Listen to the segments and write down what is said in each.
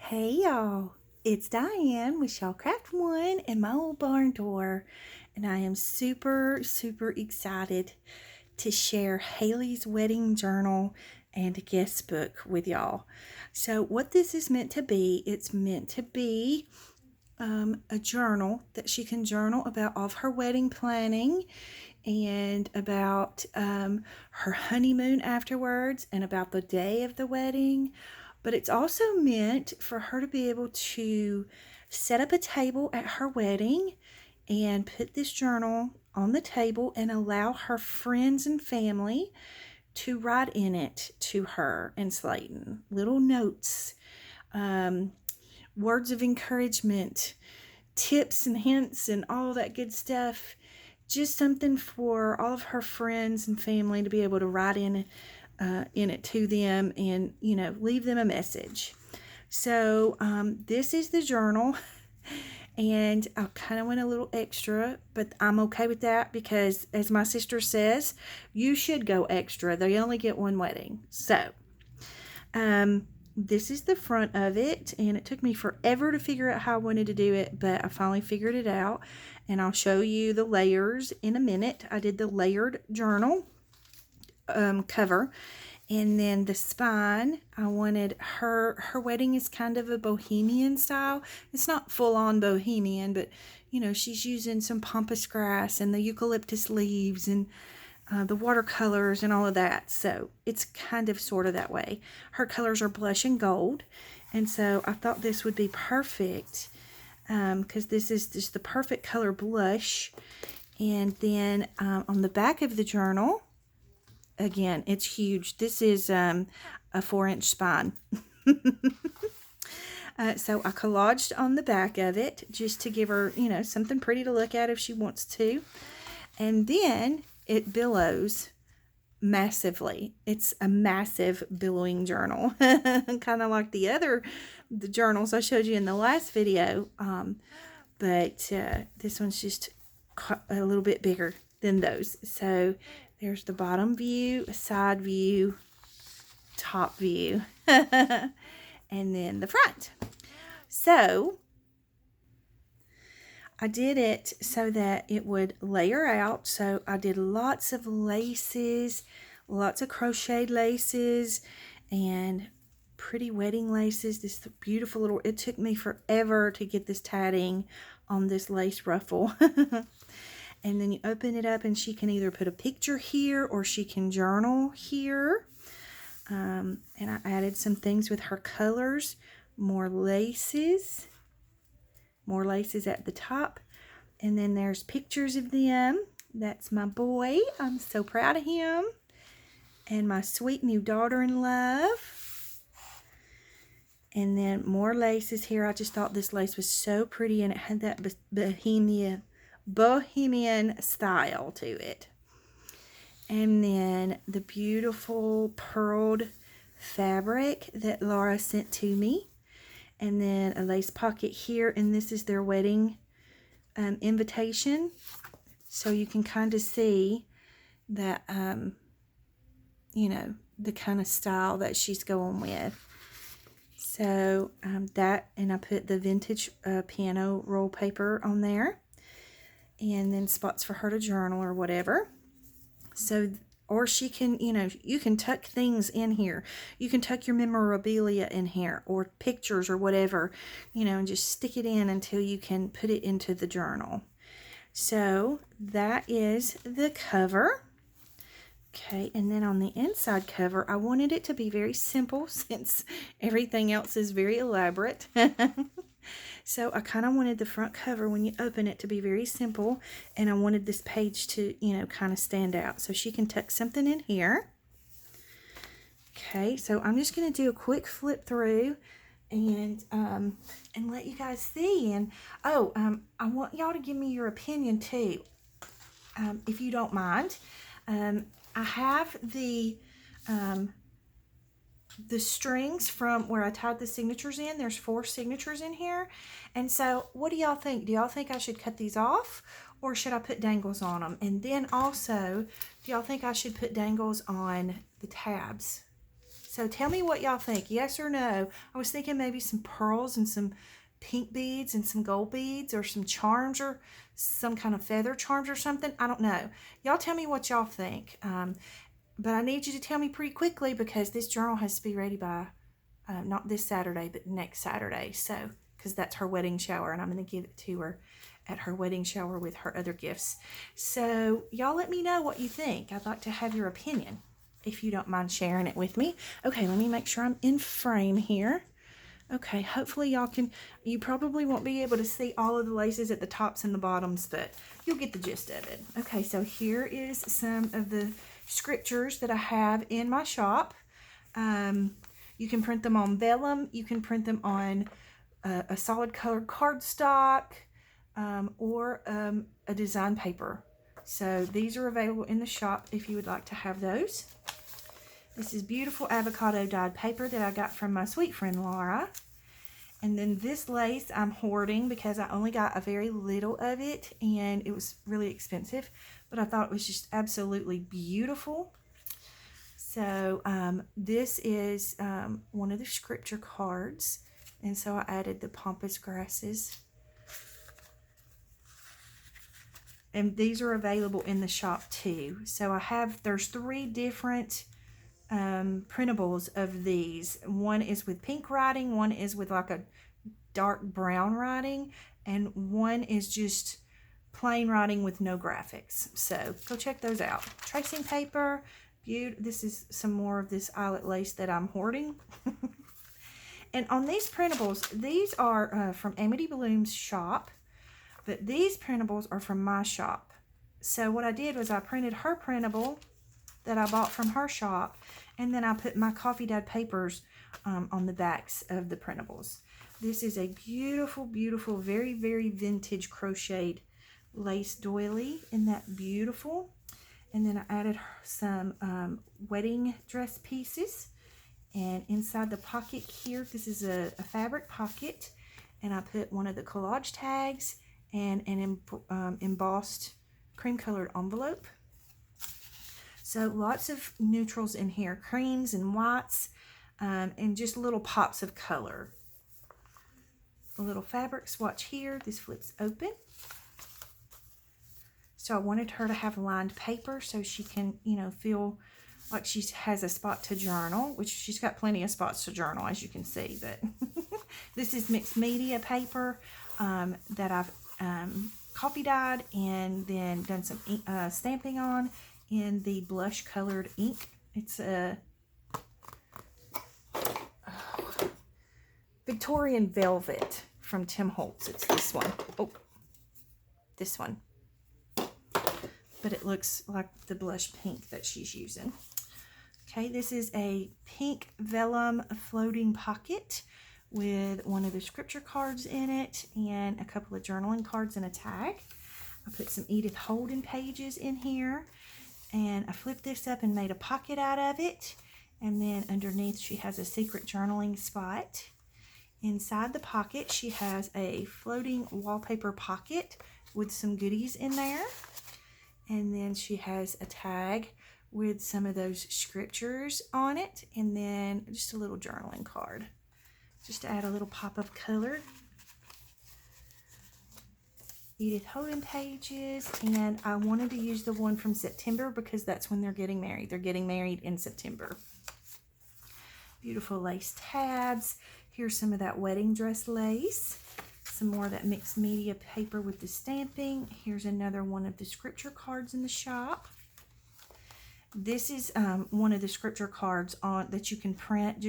Hey y'all, it's Diane with Shaw Craft One and my old barn door, and I am super excited to share Haley's wedding journal and guest book with y'all. So what this is meant to be, it's meant to be a journal that she can journal about all of her wedding planning and about her honeymoon afterwards and about the day of the wedding. But it's also meant for her to be able to set up a table at her wedding and put this journal on the table and allow her friends and family to write in it to her and Slayton. Little notes, words of encouragement, tips and hints and all that good stuff. Just something for all of her friends and family to be able to write in it to them and, leave them a message. So this is the journal, and I kind of went a little extra, but I'm okay with that because, as my sister says, you should go extra. They only get one wedding. So this is the front of it, and it took me forever to figure out how I wanted to do it, but I finally figured it out, and I'll show you the layers in a minute. I did the layered journal cover, and then the spine, I wanted her wedding is kind of a bohemian style. It's not full-on bohemian, but she's using some pampas grass and the eucalyptus leaves and the watercolors and all of that. So it's kind of sort of that way. Her colors are blush and gold, and so I thought this would be perfect because this is just the perfect color blush. And then on the back of the journal, again, it's huge. This is a 4-inch spine. So I collaged on the back of it just to give her, something pretty to look at if she wants to. And then it billows massively. It's a massive billowing journal, kind of like the journals I showed you in the last video. But this one's just a little bit bigger than those. So there's the bottom view, side view, top view, and then the front. So I did it so that it would layer out. So I did lots of laces, lots of crocheted laces, and pretty wedding laces. This beautiful little, it took me forever to get this tatting on this lace ruffle. And then you open it up and she can either put a picture here or she can journal here. And I added some things with her colors, more laces at the top. And then there's pictures of them. That's my boy. I'm so proud of him. And my sweet new daughter-in-love. And then more laces here. I just thought this lace was so pretty and it had that bohemian style to it. And then the beautiful pearled fabric that Laura sent to me, and then a lace pocket here, and this is their wedding invitation, so you can kind of see that the kind of style that she's going with. So that, and I put the vintage piano roll paper on there, and then spots for her to journal or whatever. So, or she can, you can tuck things in here. You can tuck your memorabilia in here or pictures or whatever, and just stick it in until you can put it into the journal. So that is the cover. Okay, and then on the inside cover, I wanted it to be very simple since everything else is very elaborate. So I kind of wanted the front cover when you open it to be very simple, and I wanted this page to, kind of stand out. So she can tuck something in here. Okay, so I'm just going to do a quick flip through and let you guys see. And I want y'all to give me your opinion too, if you don't mind. I have the strings from where I tied the signatures in. There's 4 signatures in here. And so what do y'all think? Do y'all think I should cut these off, or should I put dangles on them? And then also, do y'all think I should put dangles on the tabs? So tell me what y'all think, yes or no. I was thinking maybe some pearls and some pink beads and some gold beads or some charms or some kind of feather charms or something. I don't know. Y'all tell me what y'all think. But I need you to tell me pretty quickly because this journal has to be ready by not this Saturday, but next Saturday. So, because that's her wedding shower and I'm going to give it to her at her wedding shower with her other gifts. So y'all let me know what you think. I'd like to have your opinion if you don't mind sharing it with me. Okay, let me make sure I'm in frame here. Okay, hopefully y'all can, you probably won't be able to see all of the laces at the tops and the bottoms, but you'll get the gist of it. Okay, so here is some of the scriptures that I have in my shop. You can print them on vellum, you can print them on a solid colored cardstock, or a design paper. So these are available in the shop if you would like to have those. This is beautiful avocado dyed paper that I got from my sweet friend Laura. And then this lace I'm hoarding because I only got a very little of it and it was really expensive, but I thought it was just absolutely beautiful. So this is one of the scripture cards, and so I added the pampas grasses. And these are available in the shop too. So there's 3 different printables of these. One is with pink writing, one is with like a dark brown writing, and one is just plain writing with no graphics. So go check those out. Tracing paper, this is some more of this eyelet lace that I'm hoarding. And on these printables, these are from Amity Bloom's shop, but these printables are from my shop. So what I did was I printed her printable that I bought from her shop, and then I put my coffee dyed papers on the backs of the printables. This is a beautiful, beautiful, very, very vintage crocheted lace doily. Isn't that beautiful? And then I added some wedding dress pieces. And inside the pocket here, this is a fabric pocket, and I put one of the collage tags and an embossed cream colored envelope. So lots of neutrals in here, creams and whites, and just little pops of color. A little fabric swatch here. This flips open. So I wanted her to have lined paper so she can, feel like she has a spot to journal, which she's got plenty of spots to journal, as you can see. But this is mixed media paper that I've coffee dyed and then done some stamping on in the blush colored ink. It's a Victorian Velvet from Tim Holtz. It's this one. Oh, this one. But it looks like the blush pink that she's using. Okay, this is a pink vellum floating pocket with one of the scripture cards in it and a couple of journaling cards and a tag. I put some Edith Holden pages in here, and I flipped this up and made a pocket out of it. And then underneath she has a secret journaling spot. Inside the pocket she has a floating wallpaper pocket with some goodies in there. And then she has a tag with some of those scriptures on it, and then just a little journaling card just to add a little pop of color. Edith Holden pages, and I wanted to use the one from September because that's when they're getting married. They're getting married in September. Beautiful lace tabs. Here's some of that wedding dress lace. Some more of that mixed media paper with the stamping. Here's another one of the scripture cards in the shop. This is one of the scripture cards that you can print.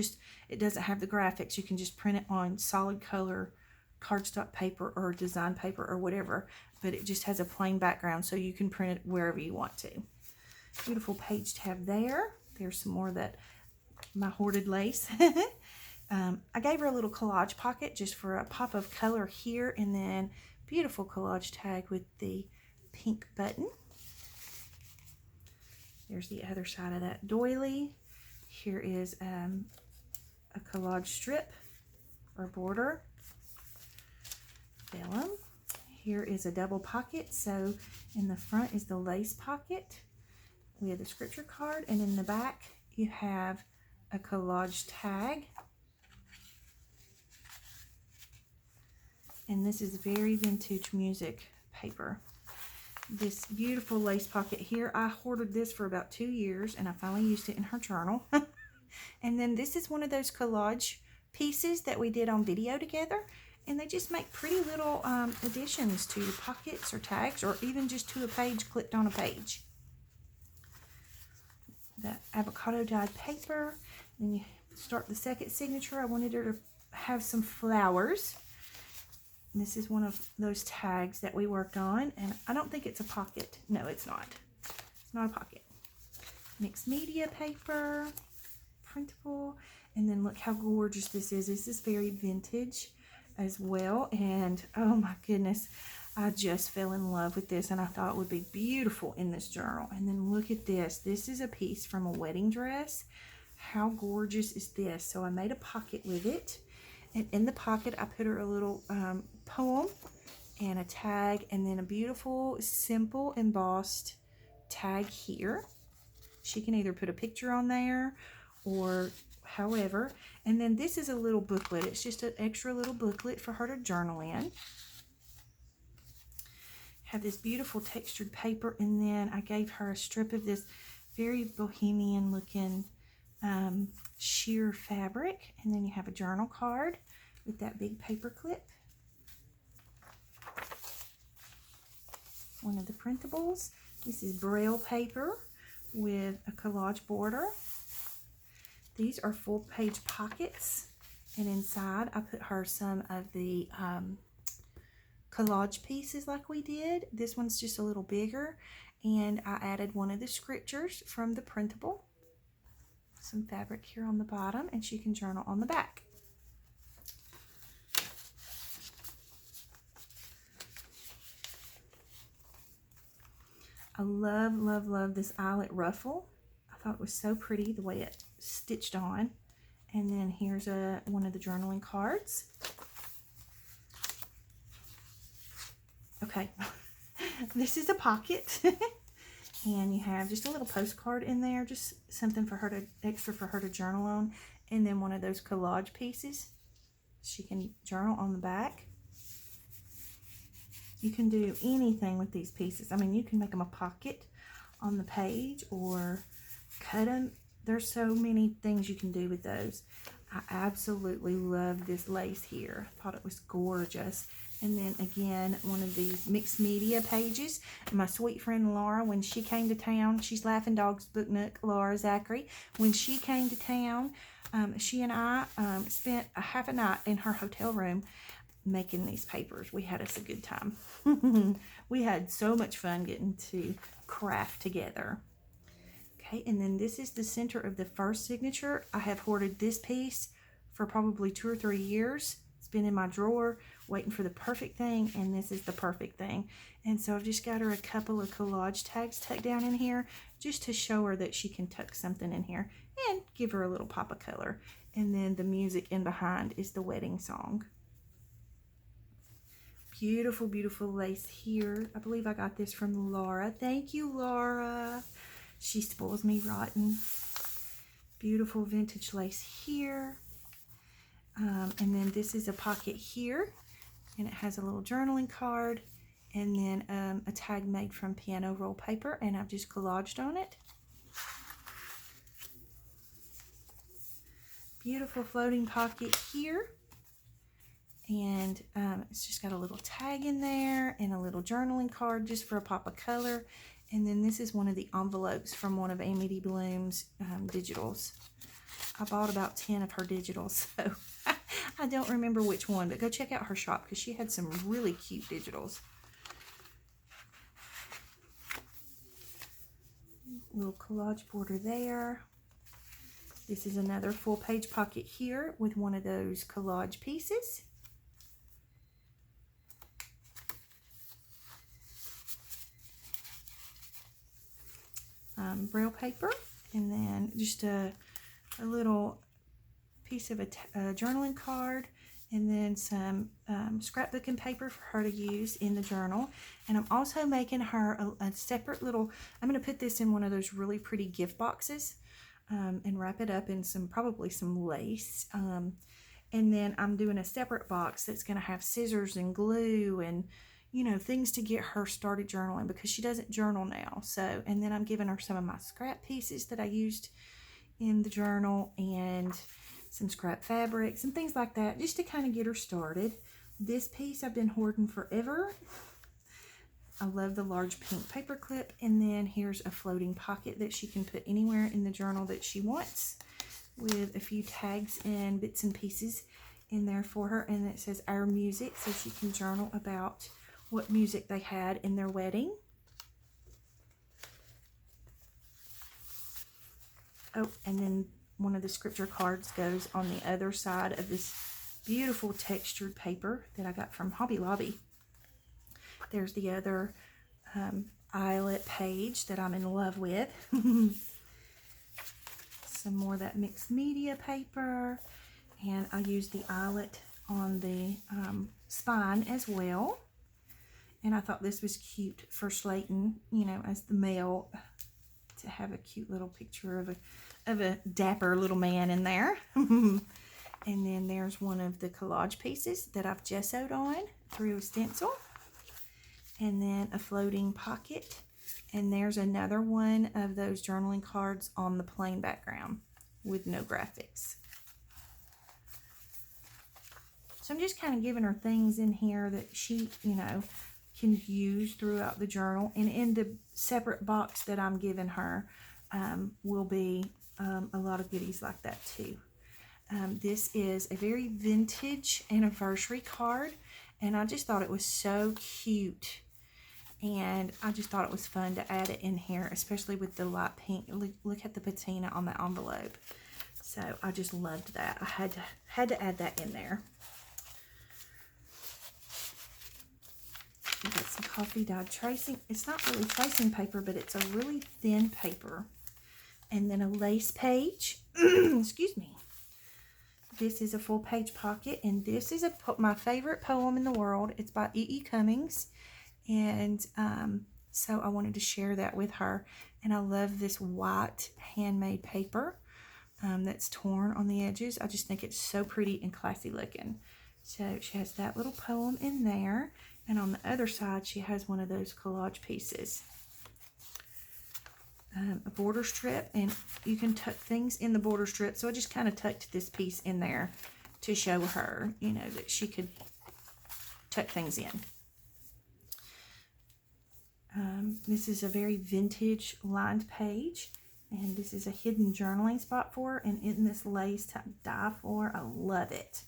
It doesn't have the graphics. You can just print it on solid color cardstock paper or design paper or whatever, but it just has a plain background, so you can print it wherever you want to. Beautiful page tab there. There's some more of that my hoarded lace. I gave her a little collage pocket just for a pop of color here, and then beautiful collage tag with the pink button. There's the other side of that doily. Here is a collage strip or border. Vellum. Here is a double pocket. So in the front is the lace pocket with the scripture card, and in the back you have a collage tag. And this is very vintage music paper. This beautiful lace pocket here, I hoarded this for about 2 years and I finally used it in her journal. And then this is one of those collage pieces that we did on video together. And they just make pretty little additions to your pockets or tags, or even just to a page clipped on a page. The avocado dyed paper. Then you start the second signature. I wanted her to have some flowers. And this is one of those tags that we worked on. And I don't think it's a pocket. No, it's not. It's not a pocket. Mixed media paper. Printable. And then look how gorgeous this is. This is very vintage as well. And oh my goodness, I just fell in love with this and I thought it would be beautiful in this journal. And then look at this. This is a piece from a wedding dress. How gorgeous is this? So I made a pocket with it. And in the pocket, I put her a little poem and a tag, and then a beautiful, simple, embossed tag here. She can either put a picture on there or however. And then this is a little booklet. It's just an extra little booklet for her to journal in. Have this beautiful textured paper, and then I gave her a strip of this very bohemian looking sheer fabric, and then you have a journal card with that big paper clip. One of the printables. This is Braille paper with a collage border. These are full page pockets, and inside I put her some of the collage pieces like we did. This one's just a little bigger, and I added one of the scriptures from the printable. Some fabric here on the bottom, and she can journal on the back. I love, love, love this eyelet ruffle. I thought it was so pretty the way it stitched on. And then here's one of the journaling cards. Okay, this is a pocket. And you have just a little postcard in there, just something for her to, extra for her to journal on. And then one of those collage pieces. She can journal on the back. You can do anything with these pieces. I mean, you can make them a pocket on the page or cut them. There's so many things you can do with those. I absolutely love this lace here. I thought it was gorgeous. And then again, one of these mixed media pages. My sweet friend Laura, when she came to town, she's Laughing Dogs Book Nook, Laura Zachary. When she came to town, she and I spent a half a night in her hotel room making these papers. We had us a good time. We had so much fun getting to craft together. Okay, and then this is the center of the first signature. I have hoarded this piece for probably 2 or 3 years. It's been in my drawer waiting for the perfect thing, and this is the perfect thing. And so I've just got her a couple of collage tags tucked down in here just to show her that she can tuck something in here and give her a little pop of color. And then the music in behind is the wedding song. Beautiful, beautiful lace here. I believe I got this from Laura. Thank you, Laura. She spoils me rotten. Beautiful vintage lace here. And then this is a pocket here. And it has a little journaling card. And then a tag made from piano roll paper. And I've just collaged on it. Beautiful floating pocket here. And it's just got a little tag in there and a little journaling card just for a pop of color. And then this is one of the envelopes from one of Amy D. Bloom's digitals. I bought about 10 of her digitals, so I don't remember which one, but go check out her shop because she had some really cute digitals. Little collage border there. This is another full page pocket here with one of those collage pieces. Braille paper, and then just a little piece of a journaling card, and then some scrapbooking paper for her to use in the journal. And I'm also making her a separate little, I'm going to put this in one of those really pretty gift boxes and wrap it up in probably some lace. And then I'm doing a separate box that's going to have scissors and glue and, you know, things to get her started journaling because she doesn't journal now. So, and then I'm giving her some of my scrap pieces that I used in the journal and some scrap fabrics and things like that just to kind of get her started. This piece I've been hoarding forever. I love the large pink paper clip, and then here's a floating pocket that she can put anywhere in the journal that she wants with a few tags and bits and pieces in there for her, and it says our music, so she can journal about what music they had in their wedding. Oh, and then one of the scripture cards goes on the other side of this beautiful textured paper that I got from Hobby Lobby. There's the other eyelet page that I'm in love with. Some more of that mixed media paper. And I used the eyelet on the spine as well. And I thought this was cute for Slayton, you know, as the male, to have a cute little picture of a dapper little man in there. And then there's one of the collage pieces that I've gessoed on through a stencil. And then a floating pocket. And there's another one of those journaling cards on the plain background with no graphics. So I'm just kind of giving her things in here that she, you know, can use throughout the journal. And in the separate box that I'm giving her will be a lot of goodies like that too. This is a very vintage anniversary card, and I just thought it was so cute. And I just thought it was fun to add it in here, especially with the light pink. Look at the patina on the envelope. So I just loved that. I had to add that in there. We got some coffee dyed tracing. It's not really tracing paper, but it's a really thin paper. And then a lace page. Excuse me. This is a full page pocket, and this is my favorite poem in the world. It's by E.E. Cummings. And so I wanted to share that with her. And I love this white handmade paper that's torn on the edges. I just think it's so pretty and classy looking. So she has that little poem in there. And on the other side, she has one of those collage pieces. A border strip, and you can tuck things in the border strip. So I just kind of tucked this piece in there to show her, you know, that she could tuck things in. This is a very vintage lined page, and this is a hidden journaling spot for her, and in this lace to die for. I love it.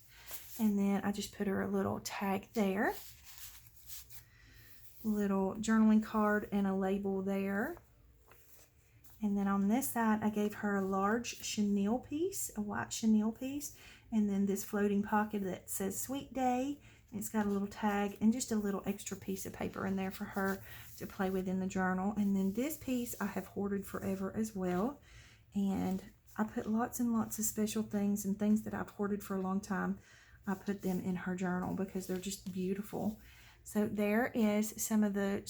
And then I just put her a little tag there, little journaling card and a label there. And then on this side, I gave her a large chenille piece, a white chenille piece, and then this floating pocket that says Sweet Day. It's got a little tag and just a little extra piece of paper in there for her to play with in the journal. And then this piece I have hoarded forever as well. And I put lots and lots of special things and things that I've hoarded for a long time. I put them in her journal because they're just beautiful. So there is some of the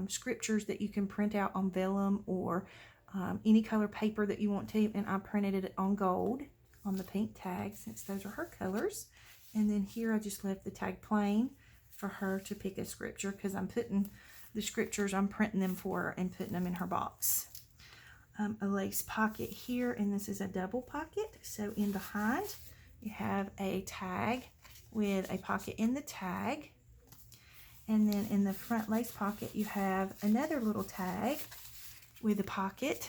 scriptures that you can print out on vellum or any color paper that you want to. And I printed it on gold on the pink tag since those are her colors. And then here I just left the tag plain for her to pick a scripture because I'm putting the scriptures, I'm printing them for her and putting them in her box. A lace pocket here, and this is a double pocket. So in behind you have a tag with a pocket in the tag. And then in the front lace pocket you have another little tag with a pocket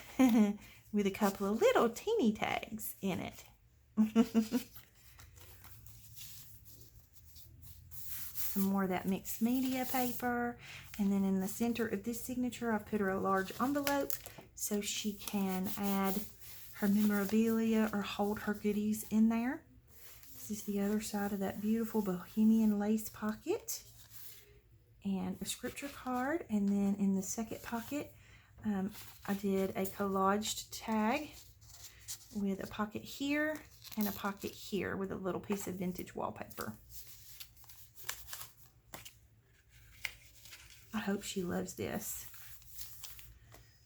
with a couple of little teeny tags in it. Some more of that mixed media paper. And then in the center of this signature, I've put her a large envelope so she can add her memorabilia or hold her goodies in there. This is the other side of that beautiful bohemian lace pocket. And a scripture card. And then in the second pocket, I did a collaged tag with a pocket here and a pocket here with a little piece of vintage wallpaper. I hope she loves this.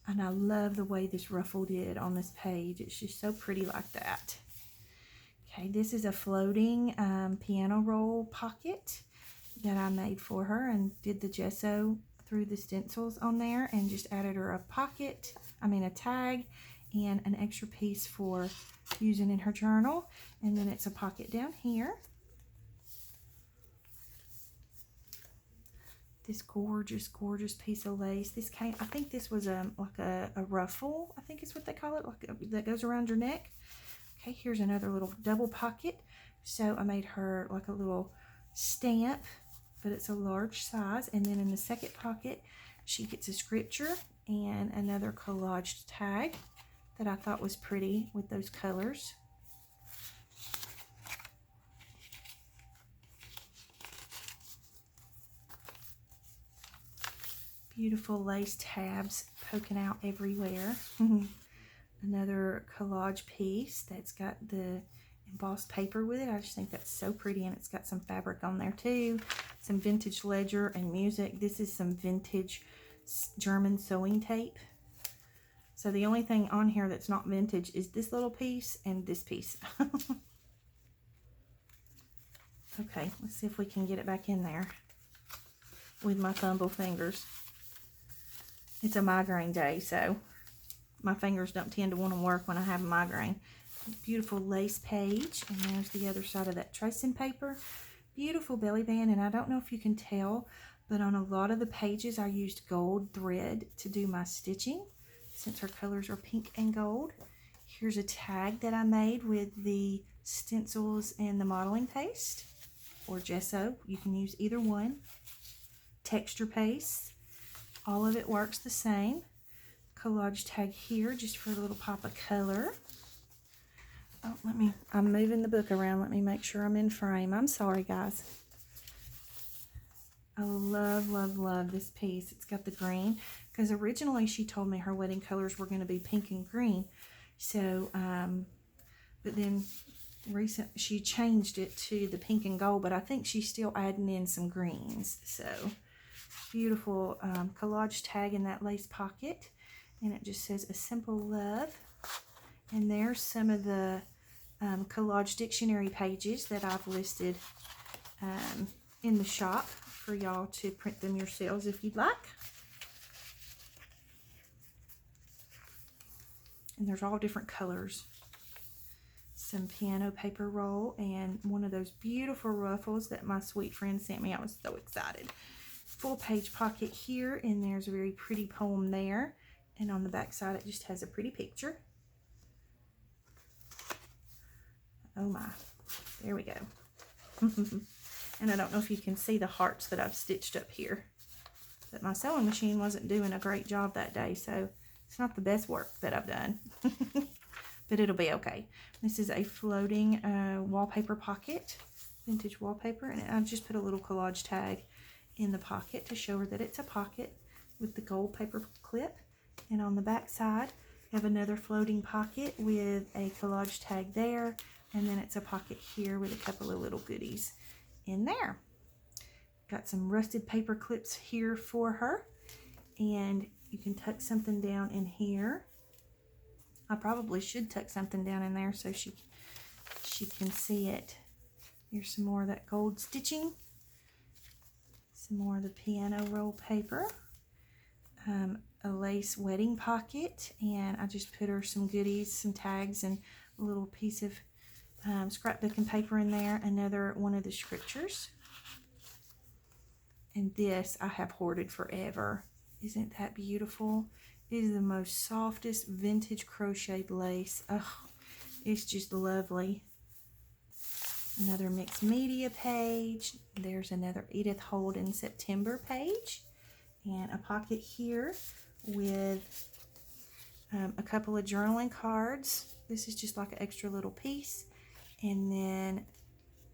And I love the way this ruffle did on this page. It's just so pretty like that. Okay, this is a floating piano roll pocket that I made for her and did the gesso through the stencils on there and just added her a tag and an extra piece for using in her journal. And then it's a pocket down here. This gorgeous, gorgeous piece of lace. This came, I think this was like a ruffle, I think is what they call it, that goes around your neck. Okay, here's another little double pocket. So I made her like a little stamp, but it's a large size. And then in the second pocket, she gets a scripture and another collaged tag that I thought was pretty with those colors. Beautiful lace tabs poking out everywhere. Another collage piece that's got the embossed paper with it. I just think that's so pretty, and it's got some fabric on there too. Some vintage ledger and music. This is some vintage German sewing tape. So the only thing on here that's not vintage is this little piece and this piece. Okay, let's see if we can get it back in there with my thumble fingers. It's a migraine day, so my fingers don't tend to want to work when I have a migraine. Beautiful lace page, and there's the other side of that tracing paper. Beautiful belly band, and I don't know if you can tell, but on a lot of the pages I used gold thread to do my stitching, since her colors are pink and gold. Here's a tag that I made with the stencils and the modeling paste, or gesso. You can use either one. Texture paste. All of it works the same. Collage tag here just for a little pop of color. Oh, I'm moving the book around. Let me make sure I'm in frame. I'm sorry, guys. I love, love, love this piece. It's got the green, because originally she told me her wedding colors were going to be pink and green. So, but then she changed it to the pink and gold, but I think she's still adding in some greens. So, beautiful collage tag in that lace pocket, and it just says a simple love. And there's some of the collage dictionary pages that I've listed in the shop for y'all to print them yourselves if you'd like. And there's all different colors. Some piano paper roll and one of those beautiful ruffles that my sweet friend sent me. I was so excited. Full page pocket here, and there's a very pretty poem there. And on the back side, it just has a pretty picture. Oh my, there we go. And I don't know if you can see the hearts that I've stitched up here, but my sewing machine wasn't doing a great job that day, so it's not the best work that I've done. But it'll be okay. This is a floating wallpaper pocket, vintage wallpaper, and I just put a little collage tag in the pocket to show her that it's a pocket with the gold paper clip. And on the back side, you have another floating pocket with a collage tag there, and then it's a pocket here with a couple of little goodies in there. Got some rusted paper clips here for her, and you can tuck something down in here. I probably should tuck something down in there so she can see it. Here's some more of that gold stitching. Some more of the piano roll paper. A lace wedding pocket, and I just put her some goodies, some tags, and a little piece of scrapbooking paper in there. Another one of the scriptures. And this I have hoarded forever. Isn't that beautiful? It is the most softest vintage crocheted lace. Oh, it's just lovely. Another mixed media page. There's another Edith Holden September page. And a pocket here with a couple of journaling cards. This is just like an extra little piece. And then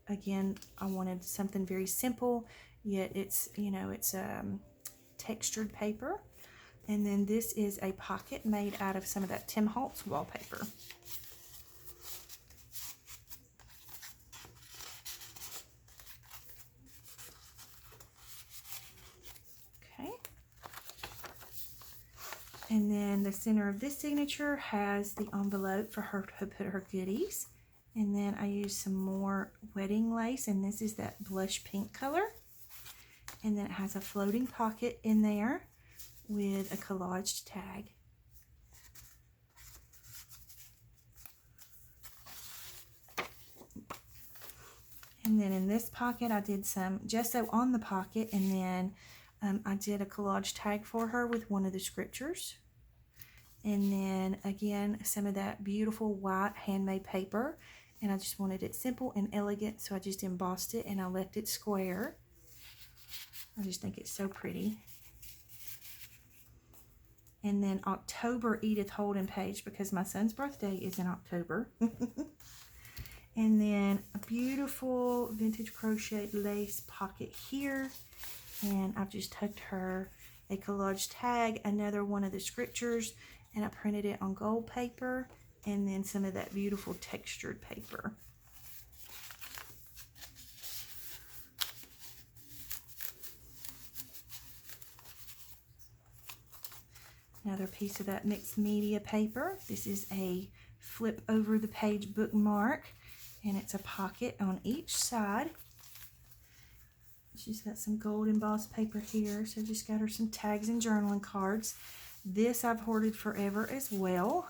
again, I wanted something very simple, yet it's, you know, it's textured paper. And then this is a pocket made out of some of that Tim Holtz wallpaper. Okay. And then the center of this signature has the envelope for her to put her goodies. And then I used some more wedding lace, and this is that blush pink color. And then it has a floating pocket in there with a collaged tag. And then in this pocket, I did some gesso on the pocket, and then I did a collage tag for her with one of the scriptures. And then again, some of that beautiful white handmade paper. And I just wanted it simple and elegant, so I just embossed it and I left it square. I just think it's so pretty. And then October Edith Holden page, because my son's birthday is in October. And then a beautiful vintage crocheted lace pocket here. And I've just tucked her a collage tag, another one of the scriptures, and I printed it on gold paper, and then some of that beautiful textured paper. Another piece of that mixed media paper. This is a flip over the page bookmark, and it's a pocket on each side. She's got some gold embossed paper here, so just got her some tags and journaling cards. This I've hoarded forever as well.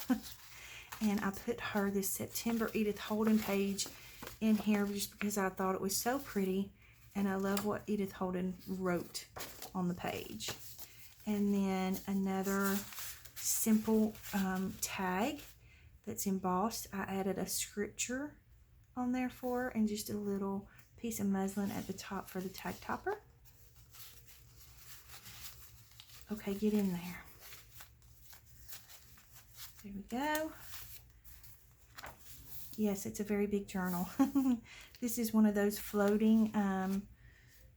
And I put her this September Edith Holden page in here just because I thought it was so pretty, and I love what Edith Holden wrote on the page. And then another simple tag that's embossed. I added a scripture on there for her, and just a little piece of muslin at the top for the tag topper. Okay, get in there. There we go. Yes, it's a very big journal. This is one of those floating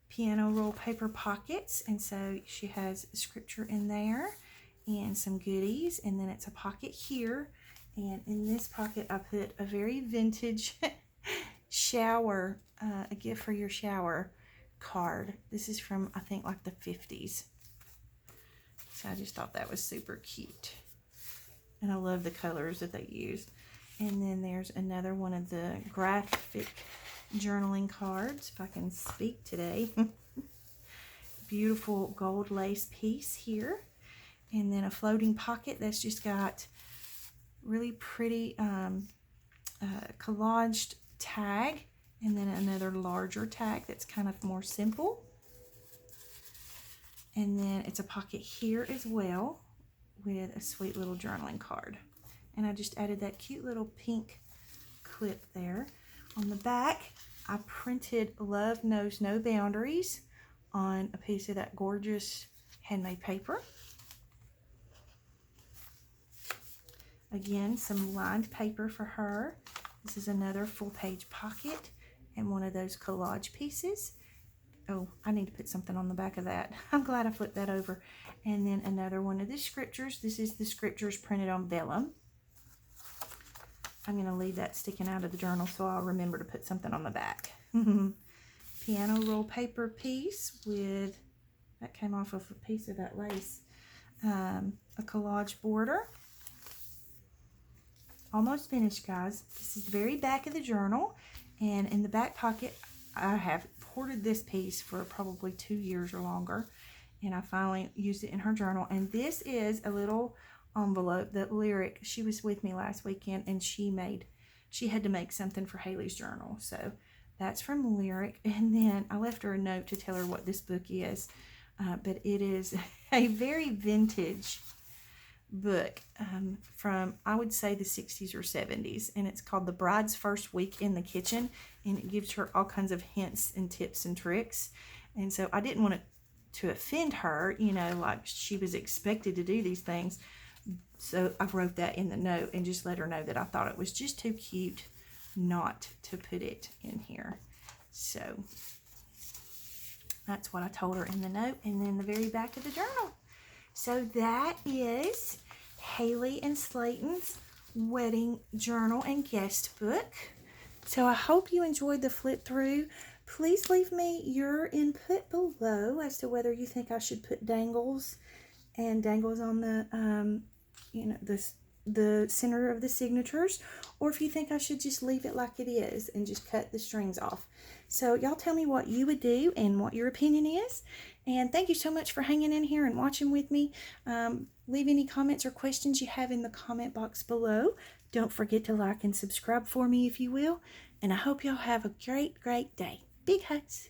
piano roll paper pockets, and so she has scripture in there and some goodies, and then it's a pocket here, and in this pocket I put a very vintage shower, a gift for your shower card. This is from, I think, like the 50s. So I just thought that was super cute. And I love the colors that they used. And then there's another one of the graphic journaling cards, if I can speak today. Beautiful gold lace piece here. And then a floating pocket that's just got really pretty collaged tag, and then another larger tag that's kind of more simple. And then it's a pocket here as well with a sweet little journaling card. And I just added that cute little pink clip there. On the back, I printed Love Knows No Boundaries on a piece of that gorgeous handmade paper. Again, some lined paper for her. This is another full page pocket and one of those collage pieces. Oh, I need to put something on the back of that. I'm glad I flipped that over. And then another one of the scriptures. This is the scriptures printed on vellum. I'm going to leave that sticking out of the journal so I'll remember to put something on the back. Piano roll paper piece with, that came off of a piece of that lace. A collage border. Almost finished, guys. This is the very back of the journal, and in the back pocket I have hoarded this piece for probably 2 years or longer, and I finally used it in her journal. And this is a little envelope that Lyric, she was with me last weekend, and she had to make something for Haley's journal, so that's from Lyric. And then I left her a note to tell her what this book is, but it is a very vintage book from, I would say, the 60s or 70s, and it's called The Bride's First Week in the Kitchen, and it gives her all kinds of hints and tips and tricks. And so I didn't want it to offend her, you know, like she was expected to do these things, so I wrote that in the note and just let her know that I thought it was just too cute not to put it in here. So that's what I told her in the note, and then the very back of the journal. So that is Haley and Slayton's wedding journal and guest book. So I hope you enjoyed the flip through. Please leave me your input below as to whether you think I should put dangles and dangles on the, you know, the center of the signatures, or if you think I should just leave it like it is and just cut the strings off. So y'all tell me what you would do and what your opinion is. And thank you so much for hanging in here and watching with me. Leave any comments or questions you have in the comment box below. Don't forget to like and subscribe for me if you will. And I hope y'all have a great, great day. Big hugs.